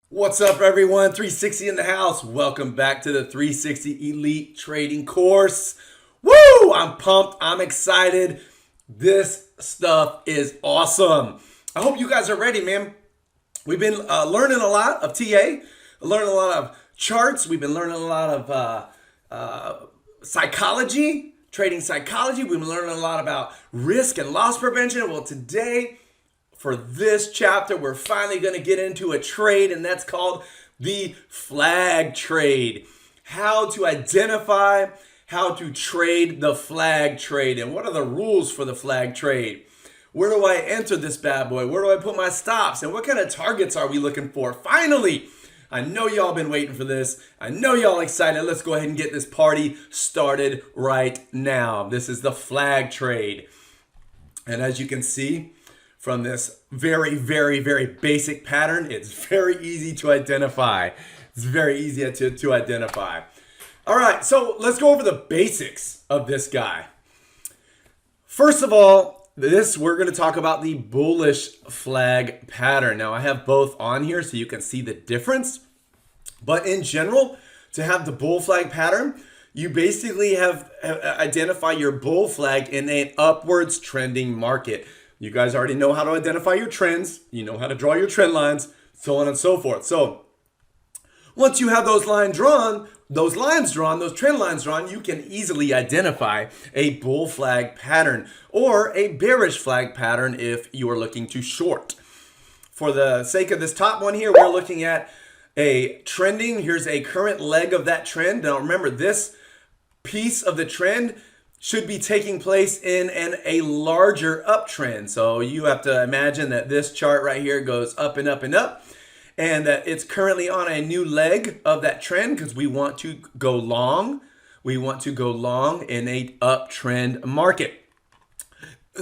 What's up, everyone? 360 in the house. Welcome back to the 360 Elite Trading course. Woo! I'm pumped. I'm excited. This stuff is awesome. I hope you guys are ready, man. We've been learning a lot of TA, learning a lot of charts. We've been learning a lot of psychology, trading psychology. We've been learning a lot about risk and loss prevention. Well, today, for this chapter, we're finally going to get into a trade, and that's called the flag trade. How to identify, how to trade the flag trade, and what are the rules for the flag trade? Where do I enter this bad boy? Where do I put my stops? And what kind of targets are we looking for? Finally, I know y'all been waiting for this. I know y'all excited. Let's go ahead and get this party started right now. This is the flag trade. And as you can see, from this very, very, very basic pattern, it's very easy to identify. It's very easy to identify. All right, so let's go over the basics of this guy. First of all, we're going to talk about the bullish flag pattern. Now, I have both on here so you can see the difference. But in general, to have the bull flag pattern, you basically have identify your bull flag in an upwards trending market. You guys already know how to identify your trends. You know how to draw your trend lines, so on and so forth. So once you have those trend lines drawn, you can easily identify a bull flag pattern or a bearish flag pattern if you are looking to short. For the sake of this top one here, we're looking at a trending. Here's a current leg of that trend. Now remember, this piece of the trend should be taking place in a larger uptrend. So you have to imagine that this chart right here goes up and up and up, and that it's currently on a new leg of that trend because we want to go long. We want to go long in a uptrend market.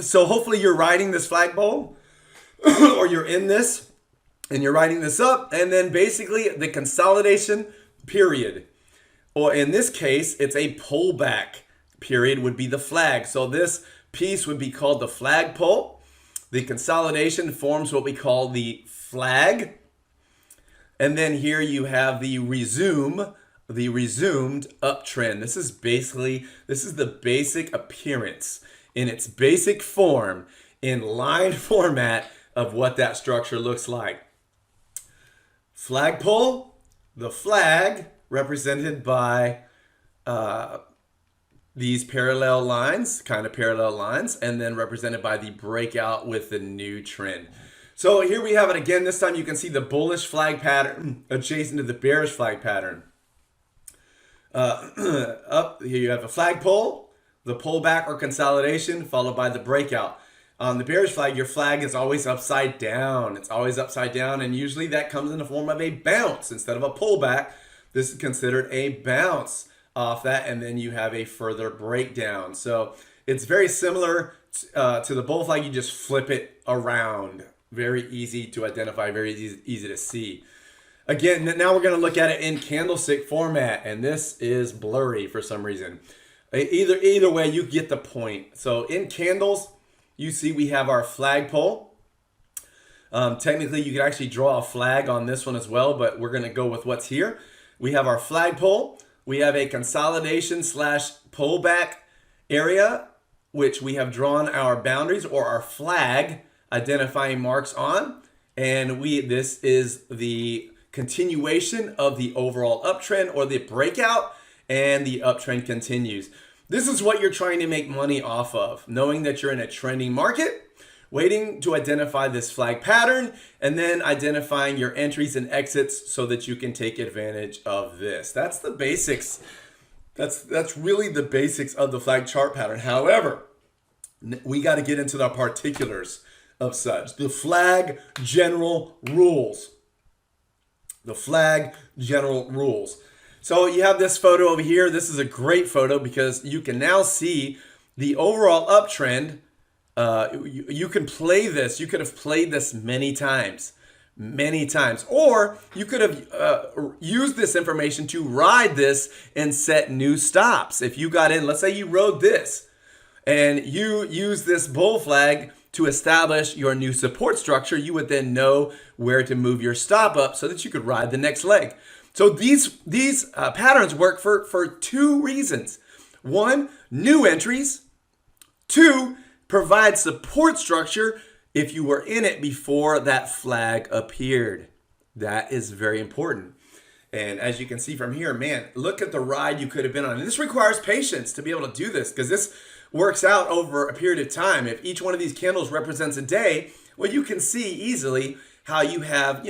So hopefully you're riding this flagpole or you're in this and you're riding this up, and then basically the consolidation period, or in this case, it's a pullback period, would be the flag. So this piece would be called the flagpole. The consolidation forms what we call the flag. And then here you have the resumed uptrend. This is the basic appearance in its basic form, in line format of what that structure looks like. Flagpole, the flag represented by these parallel lines, and then represented by the breakout with the new trend. So here we have it again. This time you can see the bullish flag pattern adjacent to the bearish flag pattern. Up here you have a flagpole, the pullback or consolidation, followed by the breakout. On the bearish flag, your flag is always upside down. It's always upside down, and usually that comes in the form of a bounce instead of a pullback. This is considered a bounce off that, and then you have a further breakdown. So it's very similar to the bull flag. You just flip it around. Very easy to identify, very easy to see. Again, now we're going to look at it in candlestick format, and this is blurry for some reason. Either way, you get the point. So in candles, you see we have our flagpole. Technically, you could actually draw a flag on this one as well, but we're going to go with what's here. We have our flagpole. We have a consolidation / pullback area, which we have drawn our boundaries or our flag identifying marks on. And this is the continuation of the overall uptrend or the breakout, and the uptrend continues. This is what you're trying to make money off of, knowing that you're in a trending market, waiting to identify this flag pattern, and then identifying your entries and exits so that you can take advantage of this. That's the basics. That's really the basics of the flag chart pattern. However, we got to get into the particulars of such. The flag general rules. The flag general rules. So you have this photo over here. This is a great photo because you can now see the overall uptrend You can play this. You could have played this many times. Or you could have used this information to ride this and set new stops. If you got in, let's say you rode this and you use this bull flag to establish your new support structure, you would then know where to move your stop up so that you could ride the next leg. So these patterns work for two reasons. One, new entries. Two, provide support structure if you were in it before that flag appeared. That is very important. And as you can see from here, man, look at the ride you could have been on. And this requires patience to be able to do this, because this works out over a period of time. If each one of these candles represents a day, well, you can see easily how you have,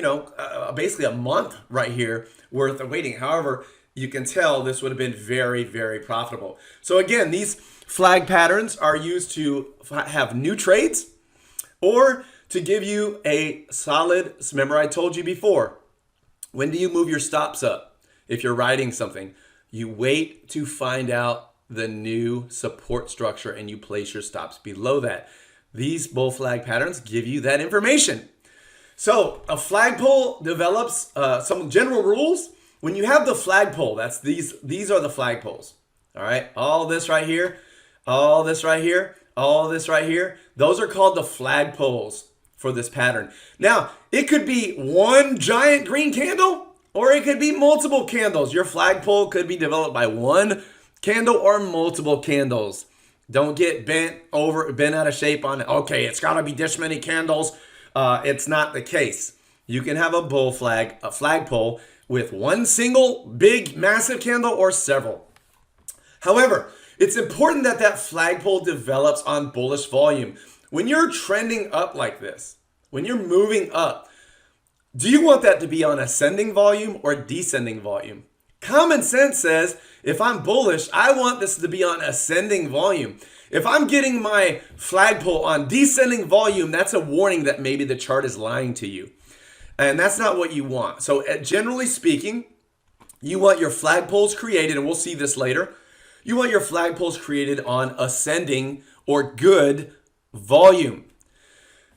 basically a month right here worth of waiting. However, you can tell this would have been very, very profitable. So again, these flag patterns are used to have new trades, or to give you a solid, remember I told you before, when do you move your stops up? If you're riding something, you wait to find out the new support structure and you place your stops below that. These bull flag patterns give you that information. So a flagpole develops some general rules. When you have the flagpole, that's these are the flagpoles. All right, all this right here, all this right here, all this right here, those are called the flagpoles for this pattern. Now, it could be one giant green candle, or it could be multiple candles. Your flagpole could be developed by one candle or multiple candles. Don't get bent out of shape on it. Okay, it's got to be this many candles. It's not the case. You can have a flagpole with one single big massive candle or several. However, it's important that that flagpole develops on bullish volume. When you're trending up like this, when you're moving up, do you want that to be on ascending volume or descending volume? Common sense says if I'm bullish, I want this to be on ascending volume. If I'm getting my flagpole on descending volume, that's a warning that maybe the chart is lying to you. And that's not what you want. So generally speaking, you want your flagpoles created, and we'll see this later. You want your flagpoles created on ascending or good volume.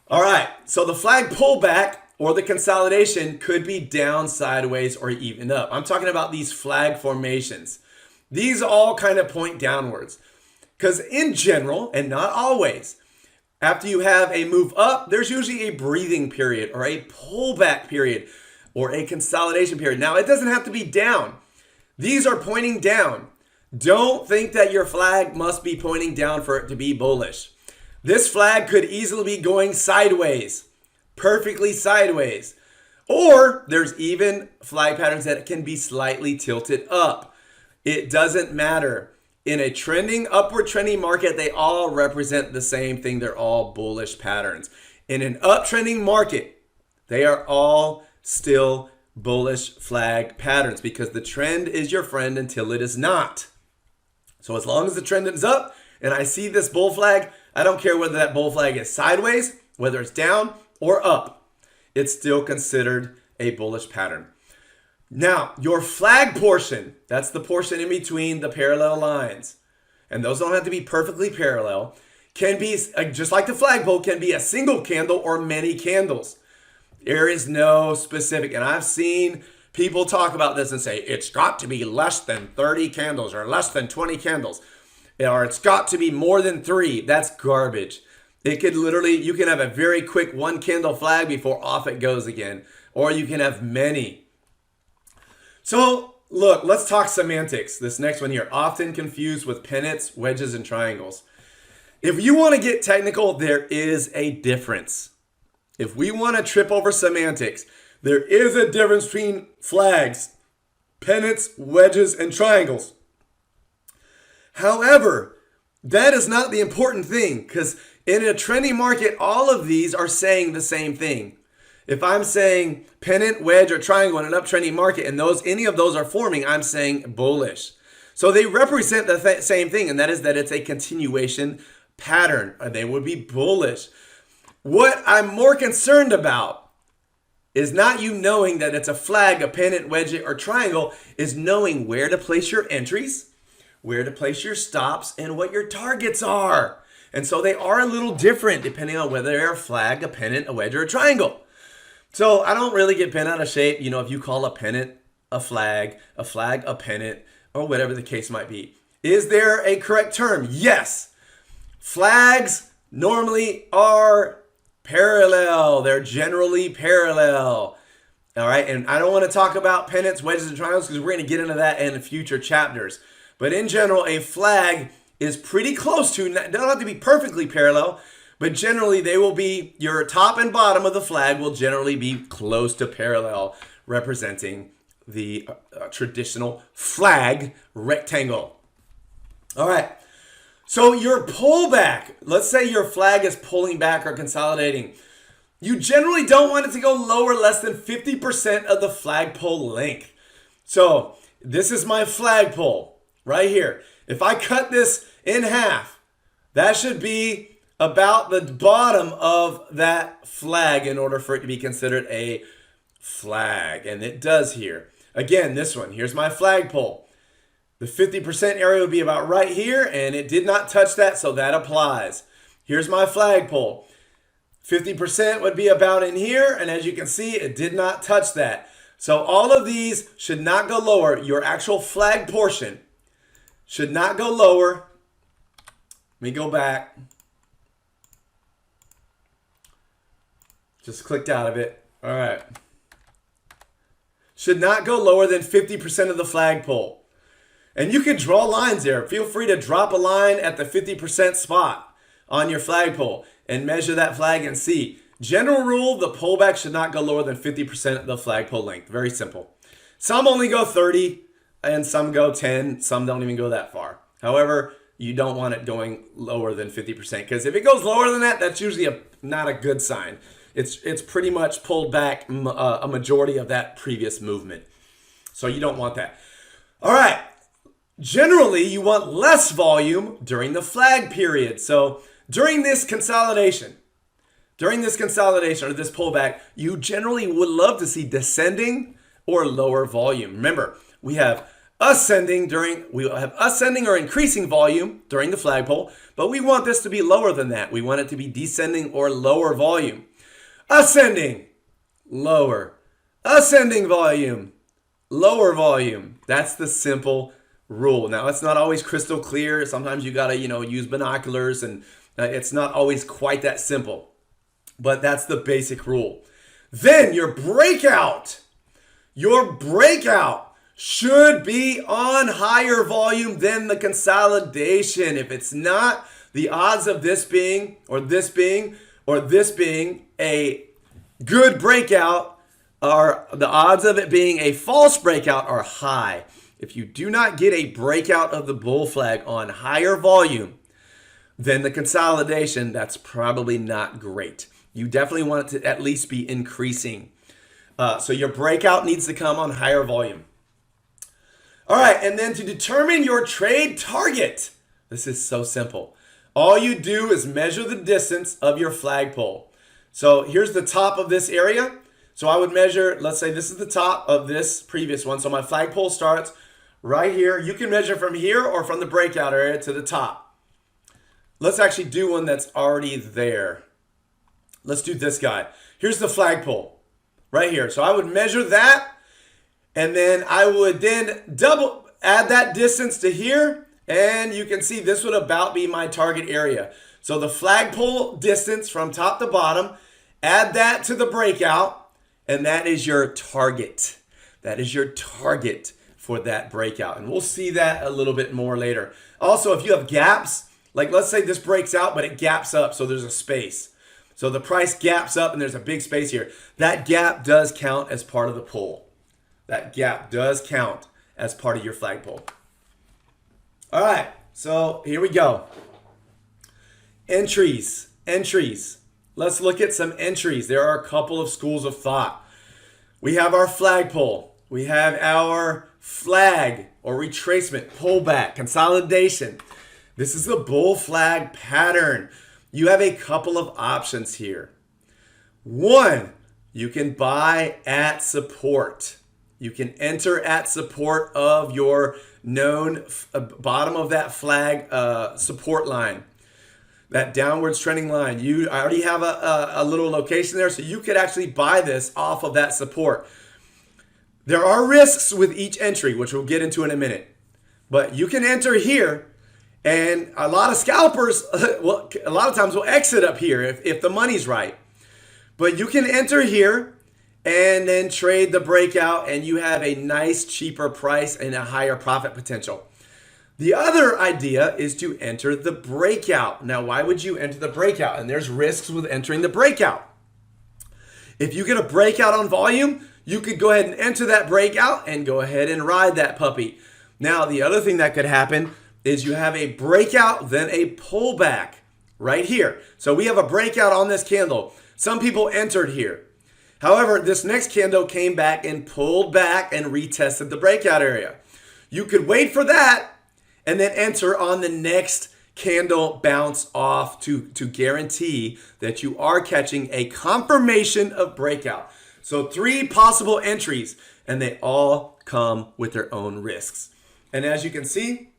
All right, so the flag pullback or the consolidation could be down, sideways, or even up. I'm talking about these flag formations. These all kind of point downwards. Because in general, and not always, after you have a move up, there's usually a breathing period or a pullback period or a consolidation period. Now, it doesn't have to be down. These are pointing down. Don't think that your flag must be pointing down for it to be bullish. This flag could easily be going sideways, perfectly sideways. Or there's even flag patterns that can be slightly tilted up. It doesn't matter. In a upward trending market, they all represent the same thing. They're all bullish patterns. In an uptrending market, they are all still bullish flag patterns because the trend is your friend until it is not. So as long as the trend is up and I see this bull flag, I don't care whether that bull flag is sideways, whether it's down or up. It's still considered a bullish pattern. Now, your flag portion, that's the portion in between the parallel lines, and those don't have to be perfectly parallel, can be, just like the flagpole, can be a single candle or many candles. There is no specific, and I've seen people talk about this and say, it's got to be less than 30 candles or less than 20 candles, or it's got to be more than 3. That's garbage. It could literally, you can have a very quick one candle flag before off it goes again, or you can have many. So look, let's talk semantics. This next one here, often confused with pennants, wedges, and triangles. If you want to get technical, there is a difference. If we want to trip over semantics, there is a difference between flags, pennants, wedges, and triangles. However, that is not the important thing, because in a trending market, all of these are saying the same thing. If I'm saying pennant, wedge, or triangle in an uptrending market, and any of those are forming, I'm saying bullish. So they represent the same thing, and that is that it's a continuation pattern. They would be bullish. What I'm more concerned about is not you knowing that it's a flag, a pennant, wedge, or triangle, is knowing where to place your entries, where to place your stops, and what your targets are. And so they are a little different depending on whether they're a flag, a pennant, a wedge, or a triangle. So I don't really get bent out of shape, if you call a pennant a flag a pennant, or whatever the case might be. Is there a correct term? Yes. Flags normally are parallel. They're generally parallel. All right, and I don't want to talk about pennants, wedges, and triangles because we're going to get into that in future chapters. But in general, a flag is pretty close to, they don't have to be perfectly parallel, but generally they will be, your top and bottom of the flag will generally be close to parallel, representing the traditional flag rectangle. All right, so your pullback, let's say your flag is pulling back or consolidating. You generally don't want it to go lower less than 50% of the flagpole length. So this is my flagpole right here. If I cut this in half, that should be about the bottom of that flag in order for it to be considered a flag. And it does here. Again, this one, here's my flagpole. The 50% area would be about right here, and it did not touch that, so that applies. Here's my flagpole. 50% would be about in here, and as you can see, it did not touch that. So all of these should not go lower. Your actual flag portion should not go lower. Let me go back. Just clicked out of it. All right. Should not go lower than 50% of the flagpole. And you can draw lines there. Feel free to drop a line at the 50% spot on your flagpole and measure that flag and see. General rule, the pullback should not go lower than 50% of the flagpole length. Very simple. Some only go 30 and some go 10. Some don't even go that far. However, you don't want it going lower than 50% because if it goes lower than that, that's usually not a good sign. It's pretty much pulled back a majority of that previous movement. So you don't want that. All right. Generally, you want less volume during the flag period. So during this consolidation or this pullback, you generally would love to see descending or lower volume. Remember, we have ascending or increasing volume during the flagpole, but we want this to be lower than that. We want it to be descending or lower volume. Ascending, lower. Ascending volume, lower volume. That's the simple rule. Now, it's not always crystal clear. Sometimes you got to, use binoculars, and it's not always quite that simple. But that's the basic rule. Then your breakout should be on higher volume than the consolidation. If it's not, the odds of this being a good breakout the odds of it being a false breakout are high. If you do not get a breakout of the bull flag on higher volume than the consolidation, that's probably not great. You definitely want it to at least be increasing. So your breakout needs to come on higher volume. All right, and then to determine your trade target, this is so simple. All you do is measure the distance of your flagpole. So here's the top of this area. So I would measure, let's say this is the top of this previous one. So my flagpole starts right here. You can measure from here or from the breakout area to the top. Let's actually do one that's already there. Let's do this guy. Here's the flagpole right here. So I would measure that, and then I would then add that distance to here, and you can see this would about be my target area. So the flagpole distance from top to bottom, add that to the breakout, and that is your target. That is your target for that breakout. And we'll see that a little bit more later. Also, if you have gaps, like let's say this breaks out, but it gaps up, so there's a space. So the price gaps up and there's a big space here. That gap does count as part of the pull. That gap does count as part of your flagpole. All right, so here we go. Entries. Let's look at some entries. There are a couple of schools of thought. We have our flagpole. We have our flag or retracement, pullback, consolidation. This is the bull flag pattern. You have a couple of options here. One, you can buy at support. You can enter at support of your known bottom of that flag support line. that downwards trending line. You already have a little location there, so you could actually buy this off of that support. There are risks with each entry, which we'll get into in a minute. But you can enter here, and a lot of scalpers, well, a lot of times will exit up here if the money's right. But you can enter here and then trade the breakout, and you have a nice cheaper price and a higher profit potential. The other idea is to enter the breakout. Now, why would you enter the breakout? And there's risks with entering the breakout. If you get a breakout on volume, you could go ahead and enter that breakout and go ahead and ride that puppy. Now, the other thing that could happen is you have a breakout, then a pullback right here. So we have a breakout on this candle. Some people entered here. However, this next candle came back and pulled back and retested the breakout area. You could wait for that and then enter on the next candle bounce off to guarantee that you are catching a confirmation of breakout. So 3 possible entries, and they all come with their own risks. And as you can see,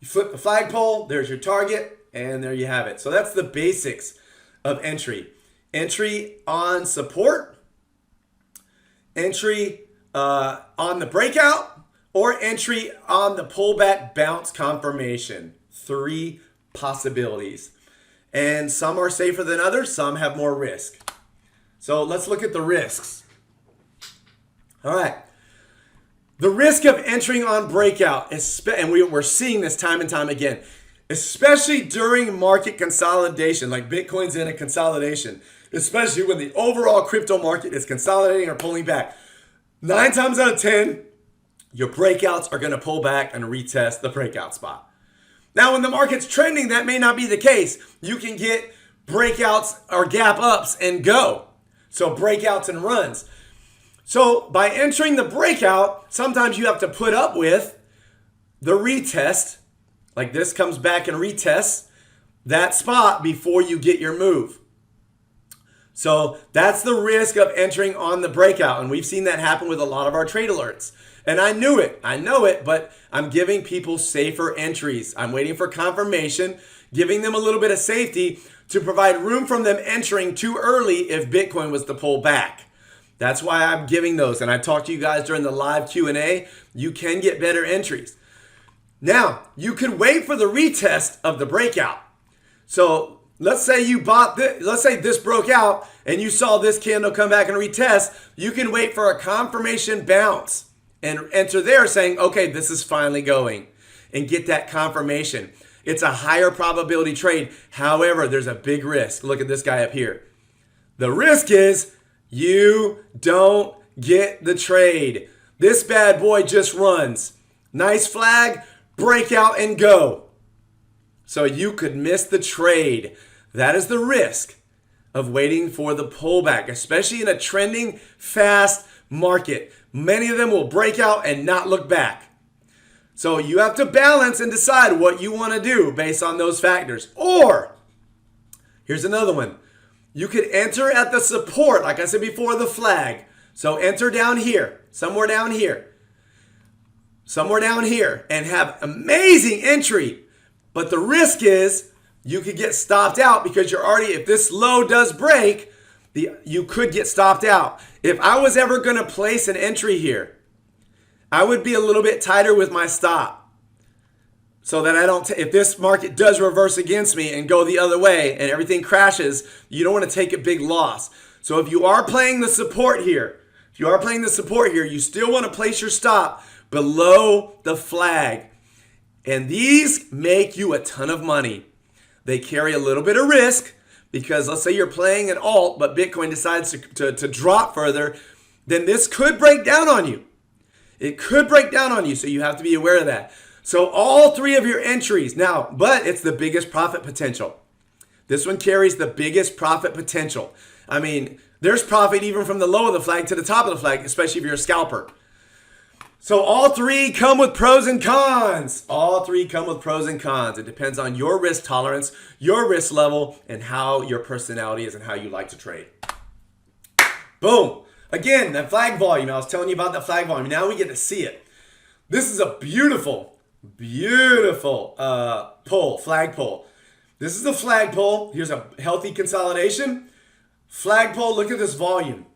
you flip the flagpole, there's your target, and there you have it. So that's the basics of entry. Entry on support, entry on the breakout, or entry on the pullback bounce confirmation. 3 possibilities. And some are safer than others, some have more risk. So let's look at the risks. All right. The risk of entering on breakout, and we're seeing this time and time again, especially during market consolidation, like Bitcoin's in a consolidation, especially when the overall crypto market is consolidating or pulling back. 9 times out of 10, your breakouts are going to pull back and retest the breakout spot. Now, when the market's trending, that may not be the case. You can get breakouts or gap ups and go. So breakouts and runs. So by entering the breakout, sometimes you have to put up with the retest. Like this comes back and retests that spot before you get your move. So that's the risk of entering on the breakout. And we've seen that happen with a lot of our trade alerts. And I know it, but I'm giving people safer entries. I'm waiting for confirmation, giving them a little bit of safety to provide room from them entering too early if Bitcoin was to pull back. That's why I'm giving those. And I talked to you guys during the live Q&A. You can get better entries. Now, you could wait for the retest of the breakout. So let's say you bought this, let's say this broke out and you saw this candle come back and retest. You can wait for a confirmation bounce and enter there saying, okay, this is finally going, and get that confirmation. It's a higher probability trade. However, there's a big risk. Look at this guy up here. The risk is you don't get the trade. This bad boy just runs. Nice flag, breakout and go. So you could miss the trade. That is the risk of waiting for the pullback, especially in a trending fast market. Many of them will break out and not look back. So you have to balance and decide what you want to do based on those factors. Or, here's another one. You could enter at the support, like I said before, the flag. So enter down here, somewhere down here, and have amazing entry. But the risk is you could get stopped out because you're already, if this low does break, you could get stopped out. If I was ever going to place an entry here, I would be a little bit tighter with my stop so that I don't, if this market does reverse against me and go the other way and everything crashes, you don't want to take a big loss. So if you are playing the support here, you still want to place your stop below the flag. And these make you a ton of money. They carry a little bit of risk because let's say you're playing an alt, but Bitcoin decides to drop further, then this could break down on you. It could break down on you, so you have to be aware of that. So all 3 of your entries now, but it's the biggest profit potential. This one carries the biggest profit potential. I mean, there's profit even from the low of the flag to the top of the flag, especially if you're a scalper. So all 3 come with pros and cons. It depends on your risk tolerance, your risk level, and how your personality is and how you like to trade. Boom. Again, that flag volume. I was telling you about that flag volume. Now we get to see it. This is a beautiful, beautiful flag pull. This is the flagpole. Here's a healthy consolidation. Flagpole, look at this volume.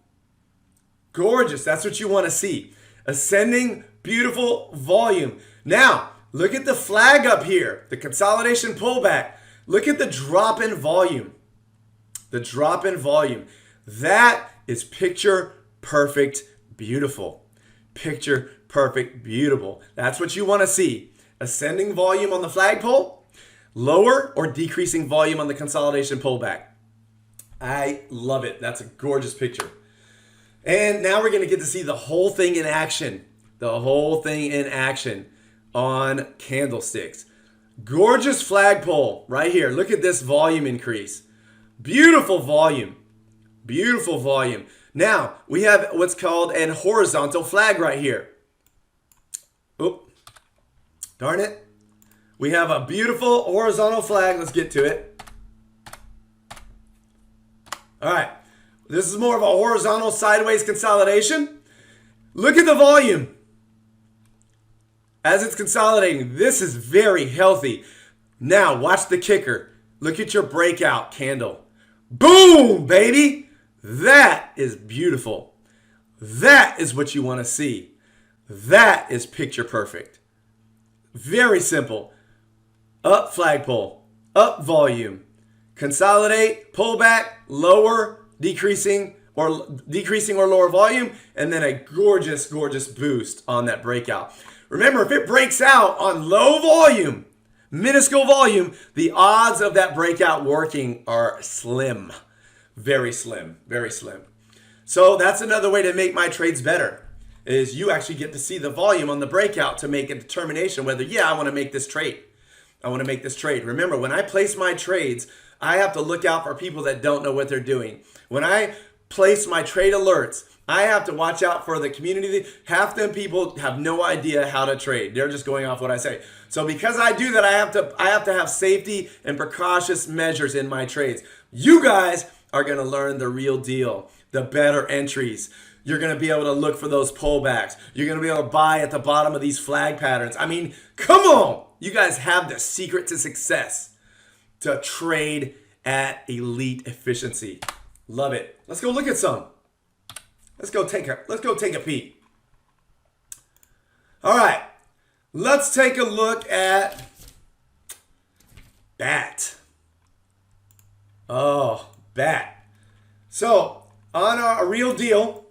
Gorgeous. That's what you want to see. Ascending, beautiful volume. Now, look at the flag up here, the consolidation pullback. Look at the drop in volume. The drop in volume. That is picture perfect, beautiful. Picture perfect, beautiful. That's what you want to see. Ascending volume on the flagpole, lower or decreasing volume on the consolidation pullback. I love it. That's a gorgeous picture. And now we're going to get to see the whole thing in action. The whole thing in action on candlesticks. Gorgeous flagpole right here. Look at this volume increase. Beautiful volume. Beautiful volume. Now, we have what's called an horizontal flag right here. Oh, darn it. We have a beautiful horizontal flag. Let's get to it. All right. This is more of a horizontal sideways consolidation. Look at the volume. As it's consolidating, this is very healthy. Now, watch the kicker. Look at your breakout candle. Boom, baby. That is beautiful. That is what you want to see. That is picture perfect. Very simple. Up flagpole, up volume. Consolidate, pull back, lower, decreasing or lower volume, and then a gorgeous, gorgeous boost on that breakout. Remember, if it breaks out on low volume, minuscule volume, the odds of that breakout working are slim. Very slim, very slim. So that's another way to make my trades better, is you actually get to see the volume on the breakout to make a determination whether, yeah, I want to make this trade. I want to make this trade. Remember, when I place my trades, I have to look out for people that don't know what they're doing. When I place my trade alerts, I have to watch out for the community. Half them people have no idea how to trade. They're just going off what I say. So because I do that, I have to have safety and precautious measures in my trades. You guys are going to learn the real deal, the better entries. You're going to be able to look for those pullbacks. You're going to be able to buy at the bottom of these flag patterns. I mean, come on. You guys have the secret to success, to trade at elite efficiency. Love it. Let's go look at some. Let's go take a peek. All right. Let's take a look at BAT. Oh, BAT. So, on our real deal,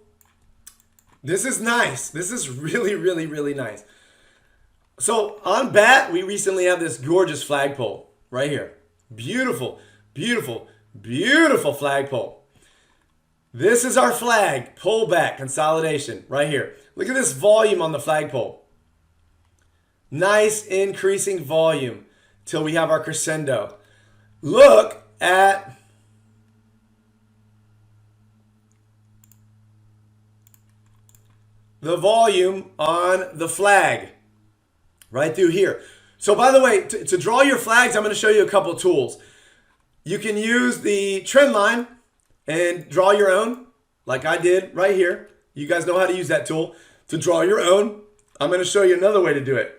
this is nice. This is really, really, really nice. So, on BAT, we recently have this gorgeous flagpole right here. Beautiful, beautiful, beautiful flagpole. This is our flag, pullback, consolidation, right here. Look at this volume on the flagpole. Nice increasing volume till we have our crescendo. Look at the volume on the flag right through here. So by the way, to draw your flags, I'm going to show you a couple tools. You can use the trend line and draw your own, like I did right here. You guys know how to use that tool to draw your own. I'm going to show you another way to do it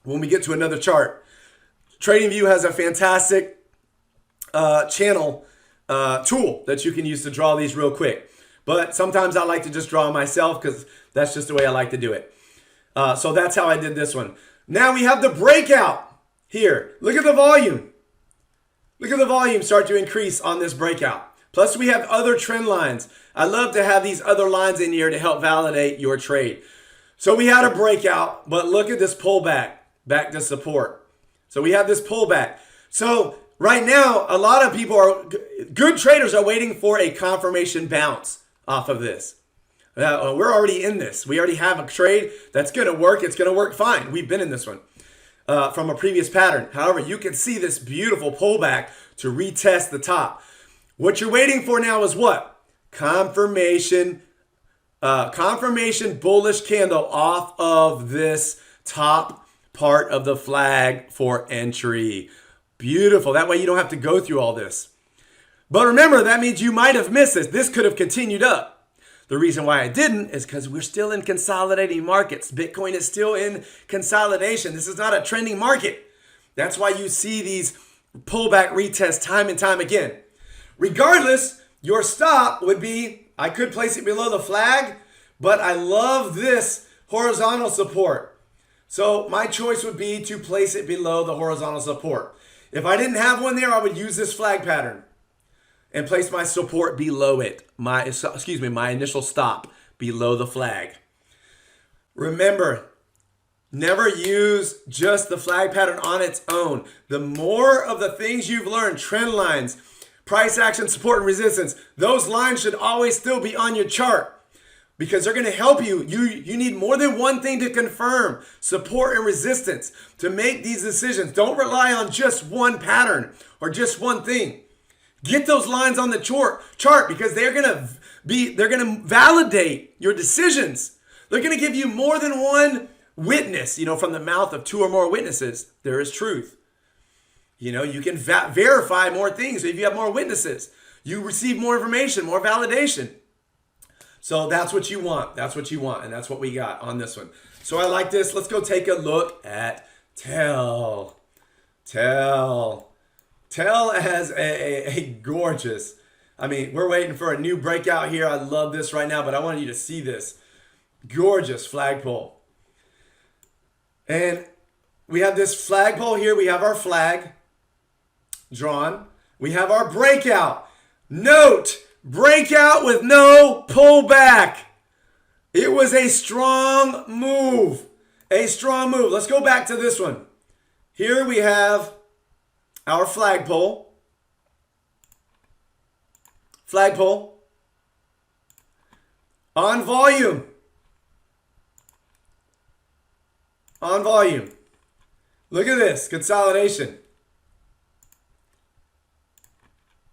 when we get to another chart. TradingView has a fantastic channel tool that you can use to draw these real quick. But sometimes I like to just draw myself because that's just the way I like to do it. So that's how I did this one. Now we have the breakout here. Look at the volume. Look at the volume start to increase on this breakout. Plus we have other trend lines. I love to have these other lines in here to help validate your trade. So we had a breakout, but look at this pullback, back to support. So we have this pullback. So right now, a lot of people good traders are waiting for a confirmation bounce off of this. We're already in this. We already have a trade that's going to work. It's going to work fine. We've been in this one from a previous pattern. However, you can see this beautiful pullback to retest the top. What you're waiting for now is what? Confirmation bullish candle off of this top part of the flag for entry. Beautiful. That way you don't have to go through all this. But remember, that means you might have missed this. This could have continued up. The reason why I didn't is because we're still in consolidating markets. Bitcoin is still in consolidation. This is not a trending market. That's why you see these pullback retest time and time again. Regardless, your stop would be, I could place it below the flag, but I love this horizontal support. So my choice would be to place it below the horizontal support. If I didn't have one there, I would use this flag pattern and place my support below it. My initial stop below the flag. Remember, never use just the flag pattern on its own. The more of the things you've learned, trend lines, price action, support, and resistance, those lines should always still be on your chart because they're going to help you. You need more than one thing to confirm support and resistance to make these decisions. Don't rely on just one pattern or just one thing. Get those lines on the chart because they're going to validate your decisions. They're going to give you more than one witness. From the mouth of two or more witnesses, there is truth. You can verify more things if you have more witnesses. You receive more information, more validation. So that's what you want. That's what you want. And that's what we got on this one. So I like this. Let's go take a look at TEL. TEL has a gorgeous, we're waiting for a new breakout here. I love this right now, but I want you to see this gorgeous flagpole. And we have this flagpole here. We have our flag drawn. We have our breakout. Note, breakout with no pullback. It was a strong move. A strong move. Let's go back to this one. Here we have our flagpole. Flagpole. On volume. On volume. Look at this. Consolidation.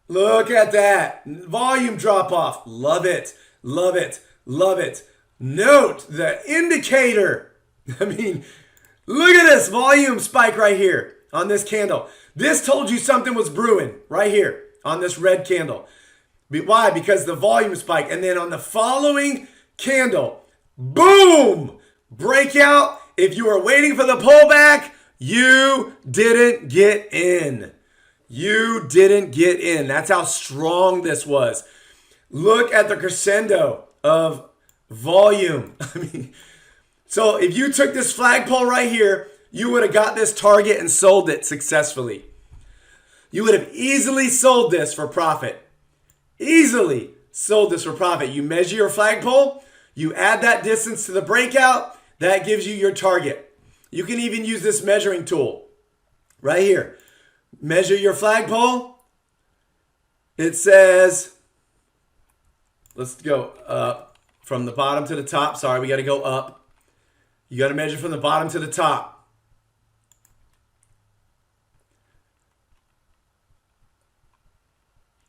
Look at that. Volume drop off. Love it. Love it. Love it. Note the indicator. Look at this volume spike right here on this candle. This told you something was brewing right here on this red candle. Why? Because the volume spike. And then on the following candle, boom, breakout. If you were waiting for the pullback, you didn't get in. You didn't get in. That's how strong this was. Look at the crescendo of volume. So if you took this flagpole right here, you would have got this target and sold it successfully. You would have easily sold this for profit. Easily sold this for profit. You measure your flagpole, you add that distance to the breakout, that gives you your target. You can even use this measuring tool right here. Measure your flagpole. It says, let's go up from the bottom to the top. Sorry, we got to go up. You got to measure from the bottom to the top.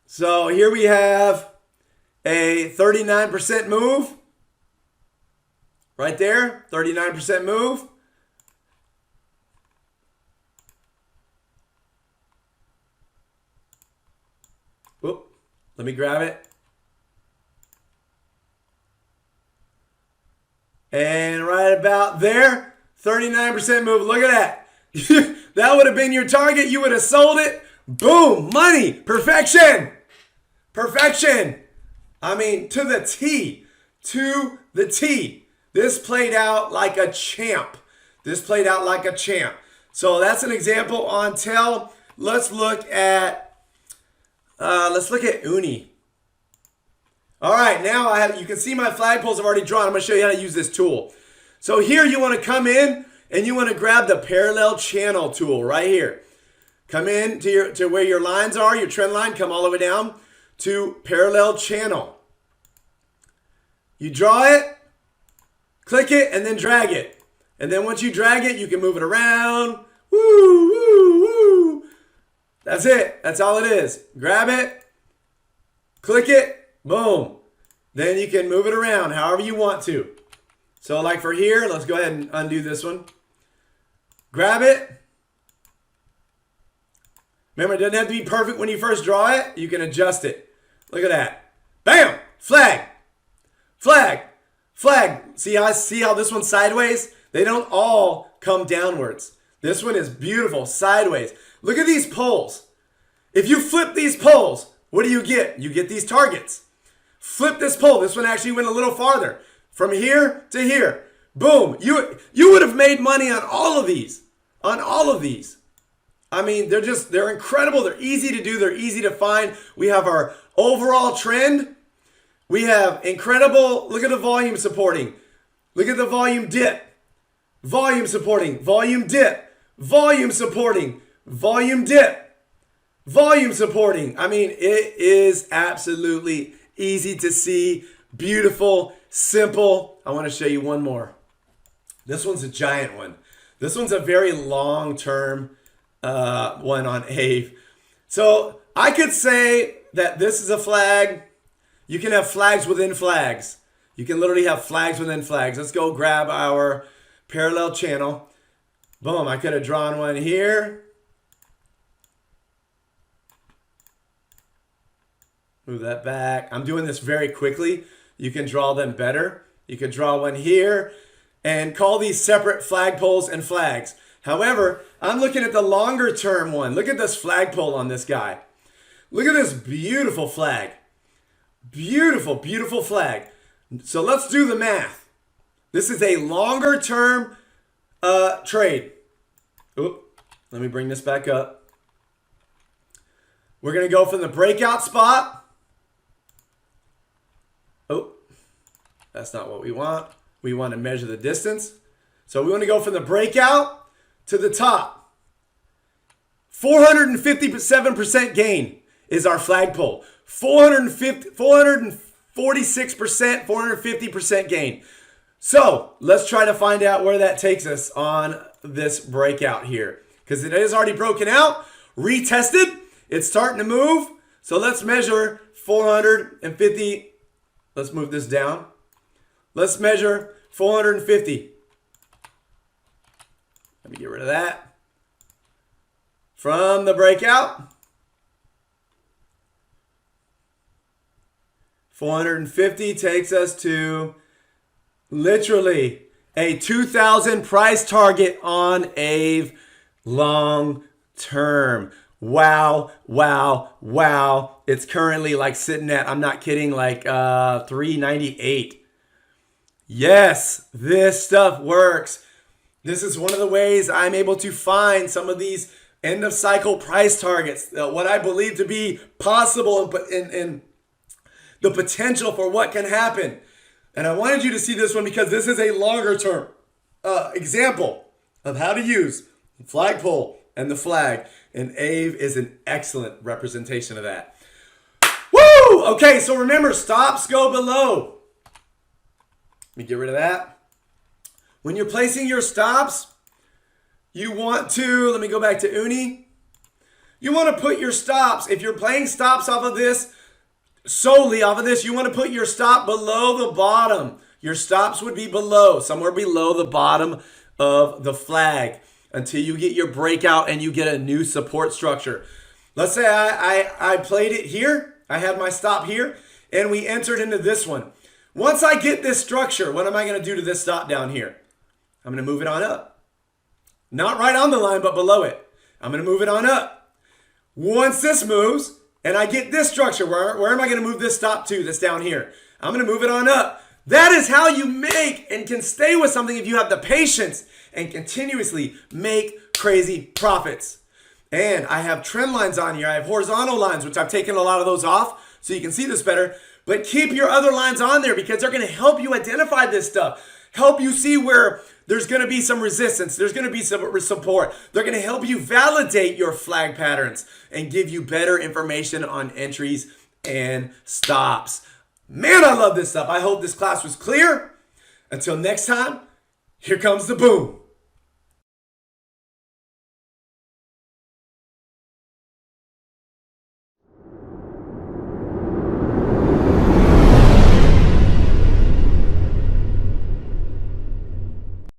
So here we have a 39% move. Right there, 39% move. Whoop, let me grab it. And right about there, 39% move. Look at that. That would have been your target. You would have sold it. Boom, money, perfection. Perfection. To the T. To the T. This played out like a champ. This played out like a champ. So that's an example on TEL. Let's look at Uni. All right, now you can see my flagpoles have already drawn. I'm going to show you how to use this tool. So here you want to come in and you want to grab the parallel channel tool right here. Come in to where your lines are, your trend line, come all the way down to parallel channel. You draw it, click it, and then drag it. And then once you drag it, you can move it around. Woo, woo, woo. That's it. That's all it is. Grab it, click it, boom. Then you can move it around however you want to. So like for here, let's go ahead and undo this one. Grab it. Remember, it doesn't have to be perfect when you first draw it. You can adjust it. Look at that. Bam! Flag. Flag. Flag. See how this one's sideways? They don't all come downwards. This one is beautiful, sideways. Look at these poles. If you flip these poles, what do you get? You get these targets. Flip this pole. This one actually went a little farther. From here to here. Boom. You would have made money on all of these. On all of these. I mean, they're incredible. They're easy to do. They're easy to find. We have our overall trend. We have incredible, look at the volume supporting. Look at the volume dip. Volume supporting. Volume dip. Volume supporting. Volume dip. Volume supporting. I mean, it is absolutely easy to see. Beautiful. Simple. I want to show you one more. This one's a giant one. This one's a very long-term one on AVE. So I could say that this is a flag. You can have flags within flags. You can literally have flags within flags. Let's go grab our parallel channel. Boom, I could have drawn one here. Move that back. I'm doing this very quickly. You can draw them better. You could draw one here and call these separate flagpoles and flags. However, I'm looking at the longer term one. Look at this flagpole on this guy. Look at this beautiful flag. Beautiful, beautiful flag. So let's do the math. This is a longer term trade. Oop, let me bring this back up. We're going to go from the breakout spot. Oh, that's not what we want. We want to measure the distance. So we want to go from the breakout to the top. 457% gain is our flagpole. 446%, 450% gain. So let's try to find out where that takes us on this breakout here. Because it is already broken out, retested, it's starting to move. So let's measure 450. Let's move this down. Let's measure 450. Let me get rid of that. From the breakout. 450 takes us to literally a 2,000 price target on AVE long term. Wow, wow, wow. It's currently like sitting at, I'm not kidding, like 398. Yes, this stuff works. This is one of the ways I'm able to find some of these end of cycle price targets, what I believe to be possible and the potential for what can happen. And I wanted you to see this one because this is a longer term example of how to use the flagpole and the flag. And AVE is an excellent representation of that. Woo! Okay, so remember, stops go below. Let me get rid of that. When you're placing your stops, you want to, let me go back to Uni. You want to put your stops, if you're playing stops off of this, solely off of this, you want to put your stop below the bottom. Your stops would be below, somewhere below the bottom of the flag until you get your breakout and you get a new support structure. Let's say I played it here. I had my stop here and we entered into this one. Once I get this structure, what am I going to do to this stop down here? I'm going to move it on up. Not right on the line, but below it. I'm going to move it on up. Once this moves, and I get this structure, where am I going to move this stop to that's down here? I'm going to move it on up. That is how you make and can stay with something if you have the patience and continuously make crazy profits. And I have trend lines on here. I have horizontal lines, which I've taken a lot of those off so you can see this better. But keep your other lines on there because they're going to help you identify this stuff. Help you see where there's going to be some resistance. There's going to be some support. They're going to help you validate your flag patterns and give you better information on entries and stops. Man, I love this stuff. I hope this class was clear. Until next time, here comes the boom.